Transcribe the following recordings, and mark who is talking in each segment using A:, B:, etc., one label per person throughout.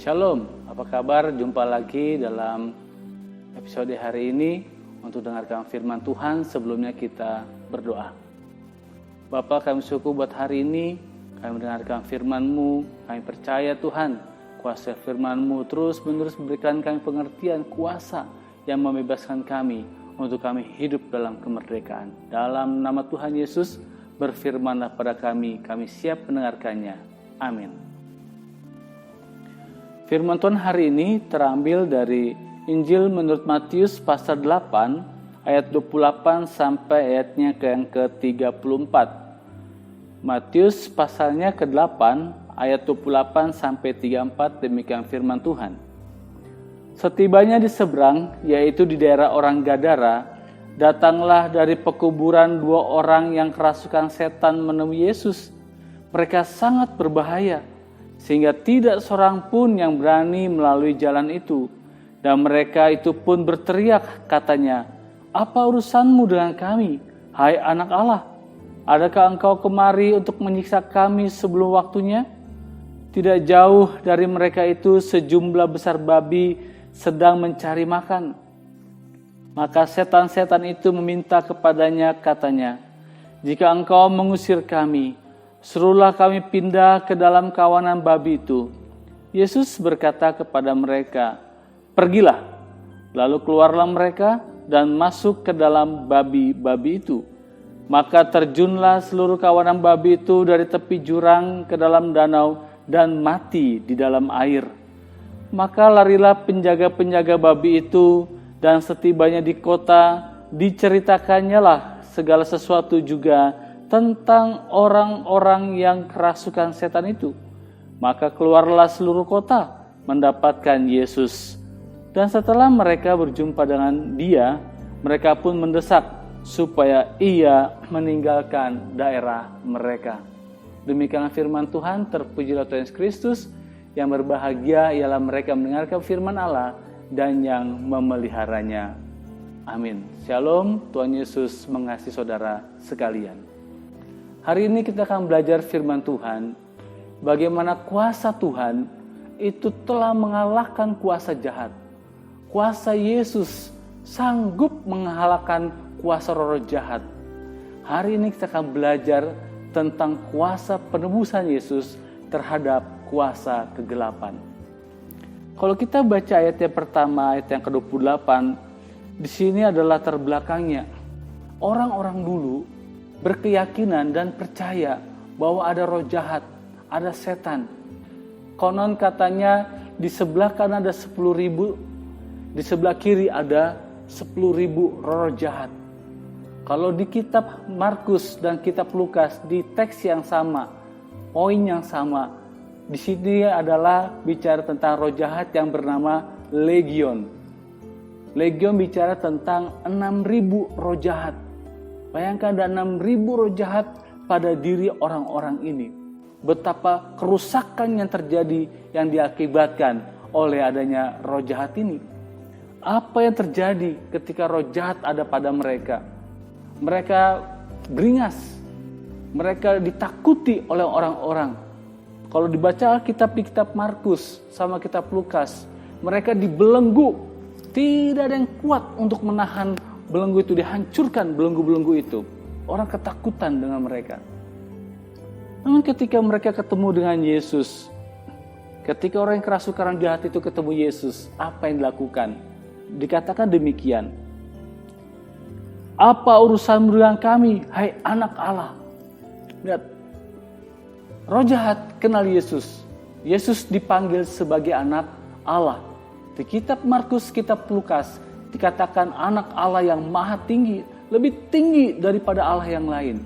A: Shalom, apa kabar? Jumpa lagi dalam episode hari ini untuk dengarkan firman Tuhan. Sebelumnya kita berdoa. Bapa, kami syukur buat hari ini, kami mendengarkan firman-Mu, kami percaya Tuhan, kuasa firman-Mu terus-menerus memberikan kami pengertian kuasa yang membebaskan kami untuk kami hidup dalam kemerdekaan. Dalam nama Tuhan Yesus, berfirmanlah pada kami siap mendengarkannya. Amin. Firman Tuhan hari ini terambil dari Injil menurut Matius pasal 8 ayat 28 sampai ayatnya yang ke-34. Matius pasalnya ke-8 ayat 28 sampai 34, demikian firman Tuhan. Setibanya di seberang, yaitu di daerah orang Gadara, datanglah dari pekuburan dua orang yang kerasukan setan menemui Yesus. Mereka sangat berbahaya, sehingga tidak seorang pun yang berani melalui jalan itu. Dan mereka itu pun berteriak, katanya, "Apa urusanmu dengan kami, hai anak Allah? Adakah engkau kemari untuk menyiksa kami sebelum waktunya?" Tidak jauh dari mereka itu sejumlah besar babi sedang mencari makan. Maka setan-setan itu meminta kepadanya, katanya, "Jika engkau mengusir kami, suruhlah kami pindah ke dalam kawanan babi itu." Yesus berkata kepada mereka, "Pergilah." Lalu keluarlah mereka dan masuk ke dalam babi-babi itu. Maka terjunlah seluruh kawanan babi itu dari tepi jurang ke dalam danau dan mati di dalam air. Maka larilah penjaga-penjaga babi itu, dan setibanya di kota diceritakannya lah segala sesuatu juga tentang orang-orang yang kerasukan setan itu. Maka keluarlah seluruh kota mendapatkan Yesus. Dan setelah mereka berjumpa dengan Dia, mereka pun mendesak supaya Ia meninggalkan daerah mereka. Demikian firman Tuhan. Terpujilah Tuhan Yesus Kristus. Yang berbahagia ialah mereka mendengarkan firman Allah dan yang memeliharanya. Amin. Shalom, Tuhan Yesus mengasihi saudara sekalian. Hari ini kita akan belajar firman Tuhan, bagaimana kuasa Tuhan itu telah mengalahkan kuasa jahat. Kuasa Yesus sanggup mengalahkan kuasa roh jahat. Hari ini kita akan belajar tentang kuasa penebusan Yesus terhadap kuasa kegelapan. Kalau kita baca ayat yang pertama, ayat yang ke-28, di sini adalah terbelakangnya. Orang-orang dulu berkeyakinan dan percaya bahwa ada roh jahat, ada setan. Konon katanya di sebelah kanan ada 10.000, di sebelah kiri ada 10.000 roh jahat. Kalau di kitab Markus dan kitab Lukas, di teks yang sama, poin yang sama, di sini adalah bicara tentang roh jahat yang bernama legion. Legion bicara tentang 6.000 roh jahat. Bayangkan ada 6.000 roh jahat pada diri orang-orang ini. Betapa kerusakan yang terjadi yang diakibatkan oleh adanya roh jahat ini. Apa yang terjadi ketika roh jahat ada pada mereka? Mereka beringas. Mereka ditakuti oleh orang-orang. Kalau dibaca kitab Markus sama kitab Lukas, mereka dibelenggu. Tidak ada yang kuat untuk menahan belenggu itu, dihancurkan belenggu-belenggu itu. Orang ketakutan dengan mereka. Namun ketika mereka ketemu dengan Yesus, ketika orang yang kerasukan jahat itu ketemu Yesus, apa yang dilakukan? Dikatakan demikian, "Apa urusanmu dengan kami, hai anak Allah?" Lihat, roh jahat kenal Yesus. Yesus dipanggil sebagai anak Allah. Di kitab Markus, kitab Lukas, dikatakan anak Allah yang maha tinggi, lebih tinggi daripada Allah yang lain.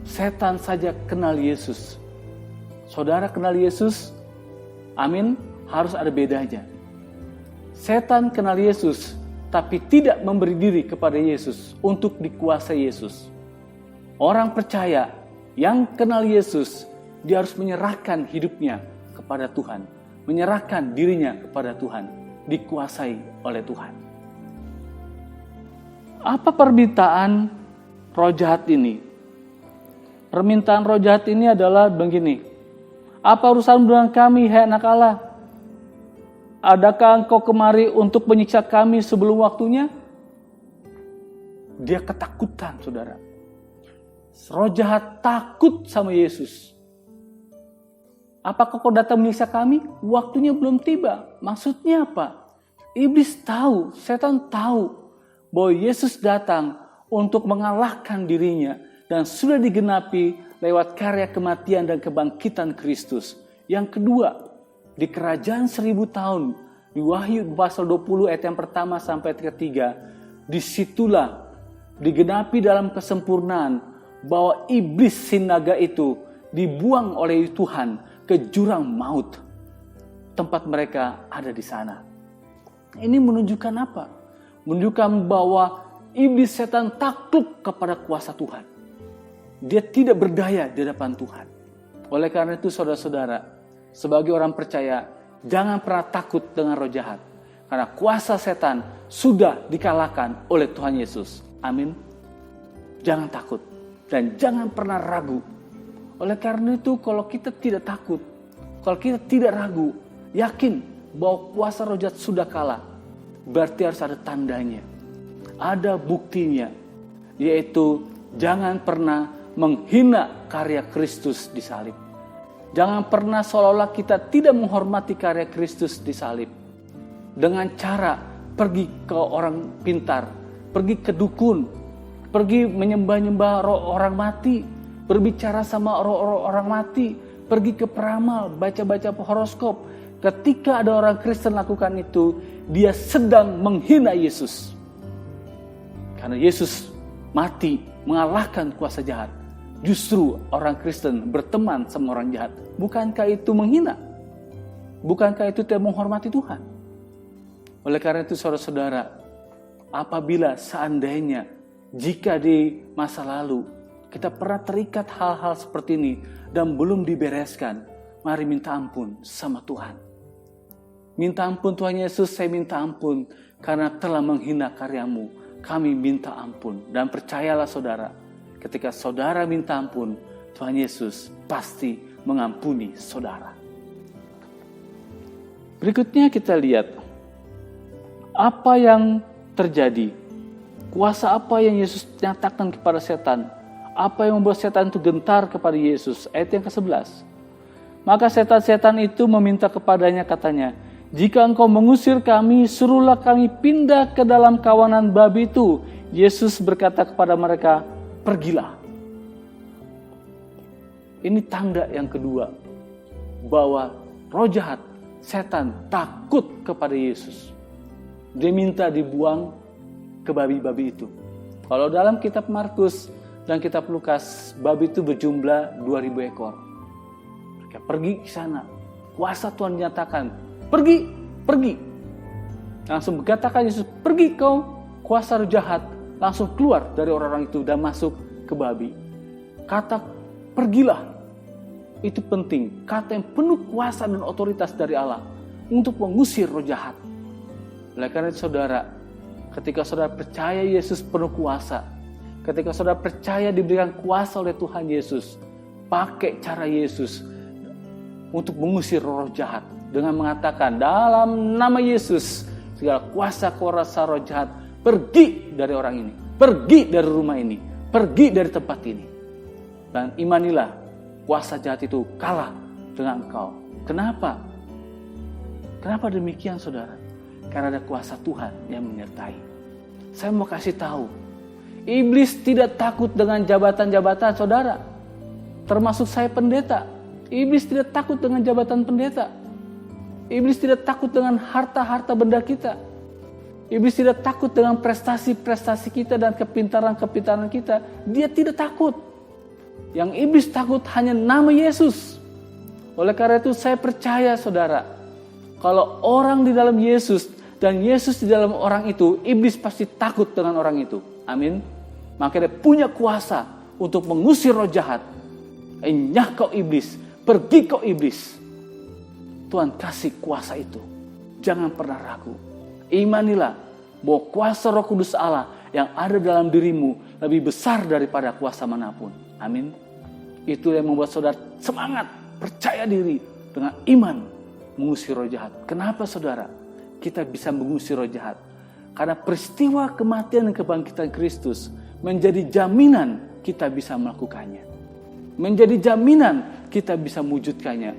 A: Setan saja kenal Yesus. Saudara kenal Yesus? Amin, harus ada bedanya. Setan kenal Yesus, tapi tidak memberi diri kepada Yesus untuk dikuasai Yesus. Orang percaya yang kenal Yesus, dia harus menyerahkan hidupnya kepada Tuhan, menyerahkan dirinya kepada Tuhan, dikuasai oleh Tuhan. Apa permintaan roh jahat ini? Permintaan roh jahat ini adalah begini, "Apa urusan dengan kami, hai anak Allah?" Adakah engkau kemari untuk menyiksa kami sebelum waktunya? Dia ketakutan, saudara. Roh jahat takut sama Yesus. Apakah kau datang menyiksa kami? Waktunya belum tiba. Maksudnya apa? Iblis tahu, setan tahu bahwa Yesus datang untuk mengalahkan dirinya dan sudah digenapi lewat karya kematian dan kebangkitan Kristus. Yang kedua, di kerajaan 1000 tahun, di Wahyu pasal 20 ayat yang pertama sampai ketiga, disitulah digenapi dalam kesempurnaan bahwa iblis si naga itu dibuang oleh Tuhan ke jurang maut. Tempat mereka ada di sana. Ini menunjukkan apa? Menunjukkan bahwa iblis setan takluk kepada kuasa Tuhan. Dia tidak berdaya di hadapan Tuhan. Oleh karena itu saudara-saudara, sebagai orang percaya, jangan pernah takut dengan roh jahat. Karena kuasa setan sudah dikalahkan oleh Tuhan Yesus. Amin. Jangan takut dan jangan pernah ragu. Oleh karena itu kalau kita tidak takut, kalau kita tidak ragu, yakin bahwa kuasa roh jahat sudah kalah, berarti harus ada tandanya. Ada buktinya, yaitu jangan pernah menghina karya Kristus di salib. Jangan pernah seolah-olah kita tidak menghormati karya Kristus di salib. Dengan cara pergi ke orang pintar, pergi ke dukun, pergi menyembah-nyembah orang mati, berbicara sama orang mati, pergi ke peramal, baca-baca horoskop. Ketika ada orang Kristen lakukan itu, dia sedang menghina Yesus. Karena Yesus mati mengalahkan kuasa jahat. Justru orang Kristen berteman sama orang jahat. Bukankah itu menghina? Bukankah itu tidak menghormati Tuhan? Oleh karena itu saudara-saudara, apabila seandainya jika di masa lalu kita pernah terikat hal-hal seperti ini dan belum dibereskan, mari minta ampun sama Tuhan. Minta ampun Tuhan Yesus, saya minta ampun karena telah menghina karyamu. Kami minta ampun. Dan percayalah saudara, ketika saudara minta ampun, Tuhan Yesus pasti mengampuni saudara. Berikutnya kita lihat apa yang terjadi. Kuasa apa yang Yesus nyatakan kepada setan? Apa yang membuat setan itu gentar kepada Yesus? Ayat yang ke-11. Maka setan-setan itu meminta kepadanya, katanya, jika engkau mengusir kami, suruhlah kami pindah ke dalam kawanan babi itu. Yesus berkata kepada mereka, pergilah. Ini tanda yang kedua, bahwa roh jahat, setan takut kepada Yesus. Dia minta dibuang ke babi-babi itu. Kalau dalam kitab Markus dan kitab Lukas, babi itu berjumlah 2000 ekor. Mereka pergi ke sana. Kuasa Tuhan dinyatakan, pergi, pergi. Langsung berkatakan Yesus, pergi kau, kuasa roh jahat. Langsung keluar dari orang-orang itu dan masuk ke babi. Kata pergilah, itu penting. Kata yang penuh kuasa dan otoritas dari Allah untuk mengusir roh jahat. Oleh karena itu saudara, ketika saudara percaya Yesus penuh kuasa, ketika saudara percaya diberikan kuasa oleh Tuhan Yesus, pakai cara Yesus untuk mengusir roh jahat. Dengan mengatakan, dalam nama Yesus, segala kuasa roh jahat, pergi dari orang ini, pergi dari rumah ini, pergi dari tempat ini. Dan imanilah, kuasa jahat itu kalah dengan engkau. Kenapa? Kenapa demikian saudara? Karena ada kuasa Tuhan yang menyertai. Saya mau kasih tahu, iblis tidak takut dengan jabatan-jabatan saudara. Termasuk saya pendeta. Iblis tidak takut dengan jabatan pendeta. Iblis tidak takut dengan harta-harta benda kita. Iblis tidak takut dengan prestasi-prestasi kita dan kepintaran-kepintaran kita. Dia tidak takut. Yang iblis takut hanya nama Yesus. Oleh karena itu saya percaya saudara, kalau orang di dalam Yesus dan Yesus di dalam orang itu, iblis pasti takut dengan orang itu. Amin. Maka dia punya kuasa untuk mengusir roh jahat. Enyah kau iblis, pergi kau iblis. Tuhan kasih kuasa itu. Jangan pernah ragu. Imanilah bahwa kuasa Roh Kudus Allah yang ada dalam dirimu lebih besar daripada kuasa manapun. Amin. Itu yang membuat saudara semangat, percaya diri dengan iman. mengusir roh jahat. Kenapa saudara kita bisa mengusir roh jahat? Karena peristiwa kematian dan kebangkitan Kristus menjadi jaminan kita bisa melakukannya. Menjadi jaminan kita bisa mewujudkannya.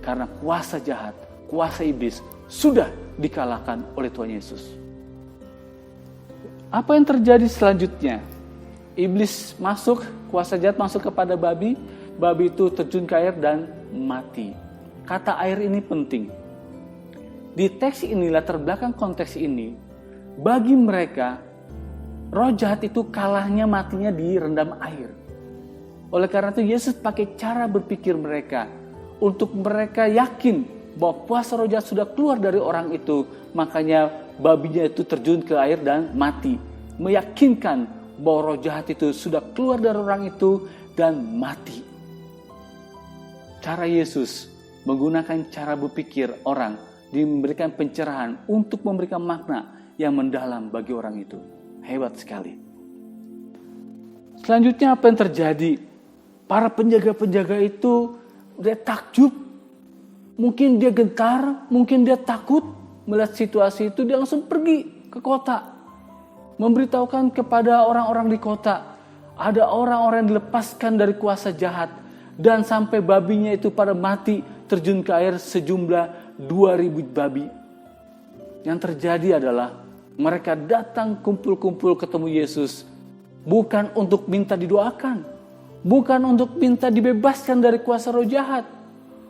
A: Karena kuasa jahat, kuasa iblis sudah dikalahkan oleh Tuhan Yesus. Apa yang terjadi selanjutnya? Iblis masuk, kuasa jahat masuk kepada babi. Babi itu terjun ke air dan mati. Kata air ini penting. Di teks ini, latar belakang konteks ini, bagi mereka, roh jahat itu kalahnya matinya direndam air. Oleh karena itu Yesus pakai cara berpikir mereka untuk mereka yakin bahwa kuasa roh jahat sudah keluar dari orang itu. Makanya babinya itu terjun ke air dan mati. Meyakinkan bahwa roh jahat itu sudah keluar dari orang itu dan mati. Cara Yesus menggunakan cara berpikir orang, memberikan pencerahan untuk memberikan makna yang mendalam bagi orang itu. Hebat sekali. Selanjutnya apa yang terjadi? Para penjaga-penjaga itu dia takjub. Mungkin dia gentar, mungkin dia takut melihat situasi itu. Dia langsung pergi ke kota. Memberitahukan kepada orang-orang di kota. Ada orang-orang yang dilepaskan dari kuasa jahat. Dan sampai babinya itu pada mati terjun ke air sejumlah 2.000 babi. Yang terjadi adalah mereka datang kumpul-kumpul ketemu Yesus. Bukan untuk minta didoakan. Bukan untuk minta dibebaskan dari kuasa roh jahat.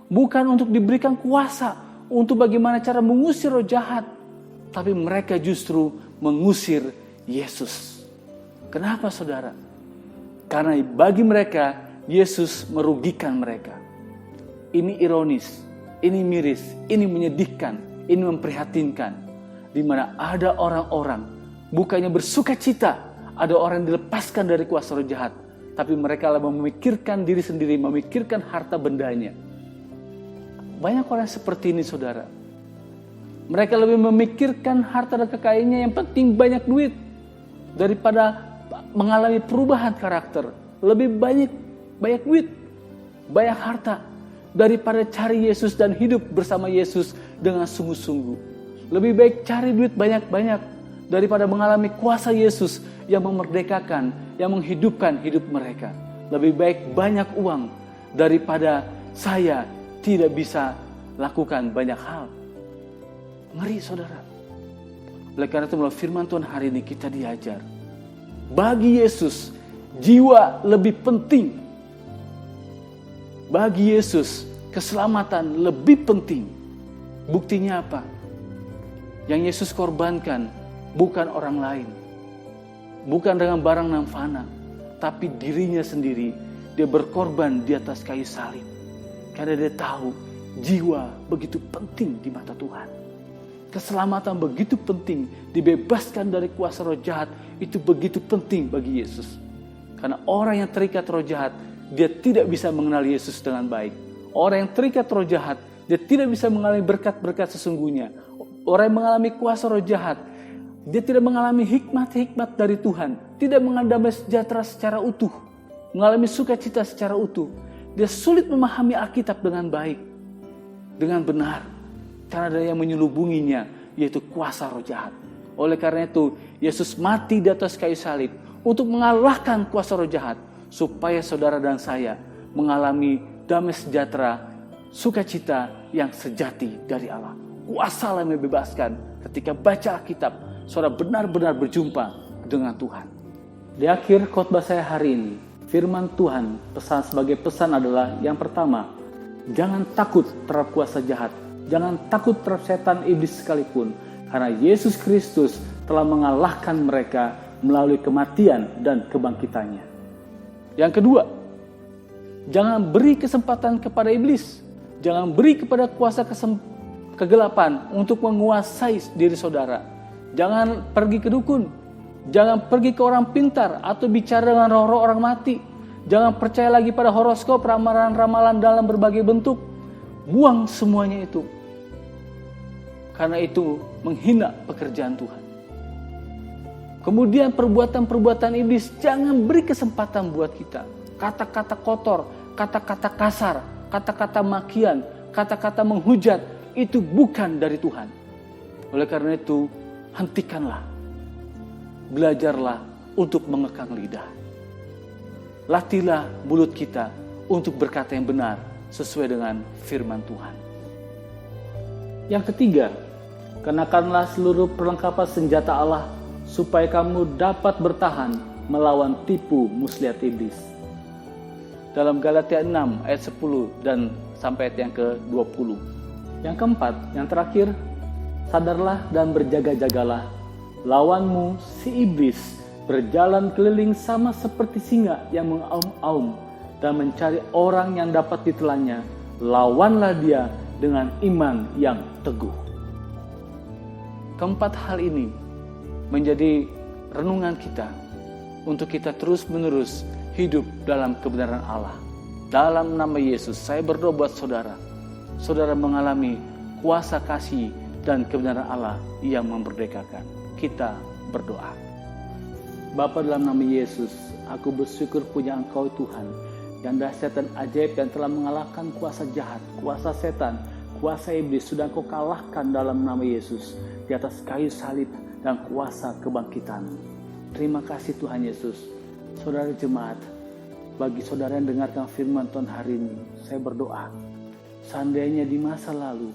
A: Bukan untuk diberikan kuasa untuk bagaimana cara mengusir roh jahat. Tapi mereka justru mengusir Yesus. Kenapa saudara? Karena bagi mereka Yesus merugikan mereka. Ini ironis, ini miris, ini menyedihkan, ini memprihatinkan. Di mana ada orang-orang bukannya bersuka cita, ada orang yang dilepaskan dari kuasa roh jahat. Tapi mereka memikirkan diri sendiri, memikirkan harta bendanya. Banyak orang seperti ini saudara. Mereka lebih memikirkan harta dan kekayaannya, yang penting banyak duit. Daripada mengalami perubahan karakter. Lebih banyak duit, banyak harta. Daripada cari Yesus dan hidup bersama Yesus dengan sungguh-sungguh. Lebih baik cari duit banyak-banyak daripada mengalami kuasa Yesus yang memerdekakan, yang menghidupkan hidup mereka. Lebih baik banyak uang daripada saya tidak bisa lakukan banyak hal. Ngeri saudara. Oleh karena itu melalui firman Tuhan hari ini kita diajar. Bagi Yesus, jiwa lebih penting. Bagi Yesus, keselamatan lebih penting. Buktinya apa? Yang Yesus korbankan bukan orang lain. Bukan dengan barang yang fana. Tapi dirinya sendiri. Dia berkorban di atas kayu salib. Karena dia tahu jiwa begitu penting di mata Tuhan. Keselamatan begitu penting. Dibebaskan dari kuasa roh jahat. Itu begitu penting bagi Yesus. Karena orang yang terikat roh jahat, dia tidak bisa mengenal Yesus dengan baik. Orang yang terikat roh jahat, dia tidak bisa mengalami berkat-berkat sesungguhnya. Orang yang mengalami kuasa roh jahat, dia tidak mengalami hikmat-hikmat dari Tuhan. Tidak mengalami sejahtera secara utuh. Mengalami sukacita secara utuh. Dia sulit memahami Alkitab dengan baik. Dengan benar. Karena ada yang menyelubunginya, yaitu kuasa roh jahat. Oleh karena itu, Yesus mati di atas kayu salib untuk mengalahkan kuasa roh jahat. Supaya saudara dan saya mengalami damai sejahtera, sukacita yang sejati dari Allah. Kuasa yang membebaskan. Ketika baca Alkitab, saudara benar-benar berjumpa dengan Tuhan. Di akhir khotbah saya hari ini, firman Tuhan pesan sebagai pesan adalah yang pertama, jangan takut terhadap kuasa jahat. Jangan takut terhadap setan iblis sekalipun. Karena Yesus Kristus telah mengalahkan mereka melalui kematian dan kebangkitannya. Yang kedua, jangan beri kesempatan kepada iblis. Jangan beri kepada kuasa kegelapan untuk menguasai diri saudara. Jangan pergi ke dukun. Jangan pergi ke orang pintar atau bicara dengan roh-roh orang mati. Jangan percaya lagi pada horoskop, ramalan-ramalan dalam berbagai bentuk. Buang semuanya itu. Karena itu menghina pekerjaan Tuhan. Kemudian perbuatan-perbuatan iblis jangan beri kesempatan buat kita. Kata-kata kotor, kata-kata kasar, kata-kata makian, kata-kata menghujat, itu bukan dari Tuhan. Oleh karena itu, hentikanlah. Belajarlah untuk mengekang lidah. Latihlah mulut kita untuk berkata yang benar sesuai dengan firman Tuhan. Yang ketiga, kenakanlah seluruh perlengkapan senjata Allah supaya kamu dapat bertahan melawan tipu muslihat iblis. Dalam Galatia 6 ayat 10 dan sampai ayat yang ke-20. Yang keempat, yang terakhir, sadarlah dan berjaga-jagalah. Lawanmu si iblis berjalan keliling sama seperti singa yang mengaum-aum dan mencari orang yang dapat ditelannya. Lawanlah dia dengan iman yang teguh. Keempat hal ini menjadi renungan kita untuk kita terus-menerus hidup dalam kebenaran Allah. Dalam nama Yesus, saya berdoa buat saudara. Saudara mengalami kuasa kasih dan kebenaran Allah yang memerdekakan. Kita berdoa. Bapa, dalam nama Yesus, aku bersyukur punya Engkau Tuhan, yang dahsyat dan ajaib yang telah mengalahkan kuasa jahat, kuasa setan, kuasa iblis sudah Engkau kalahkan dalam nama Yesus di atas kayu salib dan kuasa kebangkitan. Terima kasih Tuhan Yesus. Saudara jemaat, bagi saudara yang dengarkan firman Tuhan hari ini, saya berdoa, seandainya di masa lalu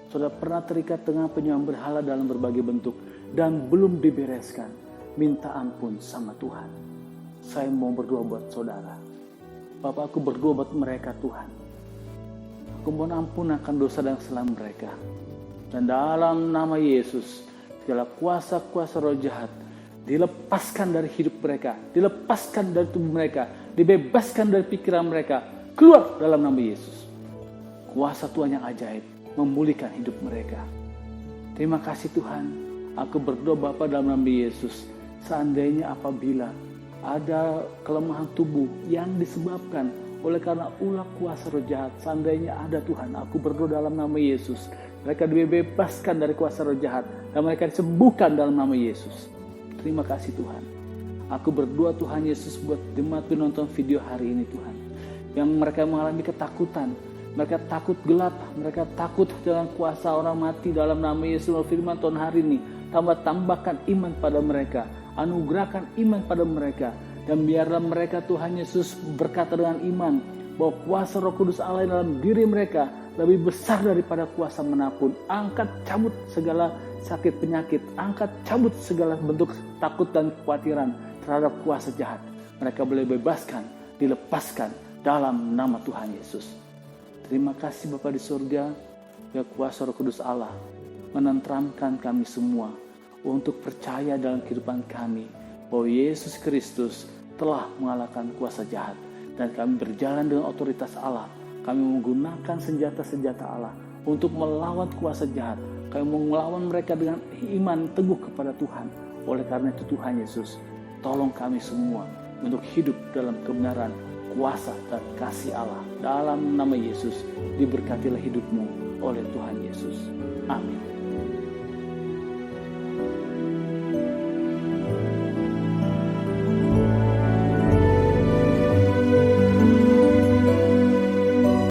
A: saudara pernah terikat dengan penyembah berhala dalam berbagai bentuk dan belum dibereskan, minta ampun sama Tuhan. Saya mau berdoa buat saudara. Bapak, aku berdoa buat mereka Tuhan. Aku mohon ampun akan dosa dan kesalahan mereka. Dan dalam nama Yesus, segala kuasa-kuasa roh jahat dilepaskan dari hidup mereka, dilepaskan dari tubuh mereka, dibebaskan dari pikiran mereka, keluar dalam nama Yesus. Kuasa Tuhan yang ajaib memulihkan hidup mereka. Terima kasih Tuhan. Aku berdoa Bapa dalam nama Yesus, seandainya apabila ada kelemahan tubuh yang disebabkan oleh karena ulah kuasa roh jahat, seandainya ada Tuhan, aku berdoa dalam nama Yesus, mereka dibebaskan dari kuasa roh jahat dan mereka disembuhkan dalam nama Yesus. Terima kasih Tuhan. Aku berdoa Tuhan Yesus buat jemaat penonton video hari ini Tuhan, yang mereka mengalami ketakutan, mereka takut gelap, mereka takut dengan kuasa orang mati dalam nama Yesus. Firman Tuhan hari ini, tambahkan iman pada mereka, anugerahkan iman pada mereka, dan biarlah mereka Tuhan Yesus berkata dengan iman bahwa kuasa Roh Kudus Allah dalam diri mereka lebih besar daripada kuasa manapun. Angkat cabut segala sakit penyakit, angkat cabut segala bentuk takut dan kekhawatiran terhadap kuasa jahat. Mereka boleh bebaskan, dilepaskan dalam nama Tuhan Yesus. Terima kasih Bapa di surga, ya kuasa Roh Kudus Allah menenteramkan kami semua untuk percaya dalam kehidupan kami bahwa Yesus Kristus telah mengalahkan kuasa jahat, dan kami berjalan dengan otoritas Allah. Kami menggunakan senjata-senjata Allah untuk melawan kuasa jahat. Kami melawan mereka dengan iman teguh kepada Tuhan. Oleh karena itu Tuhan Yesus, tolong kami semua untuk hidup dalam kebenaran, kuasa dan kasih Allah. Dalam nama Yesus, diberkatilah hidupmu oleh Tuhan Yesus. Amin.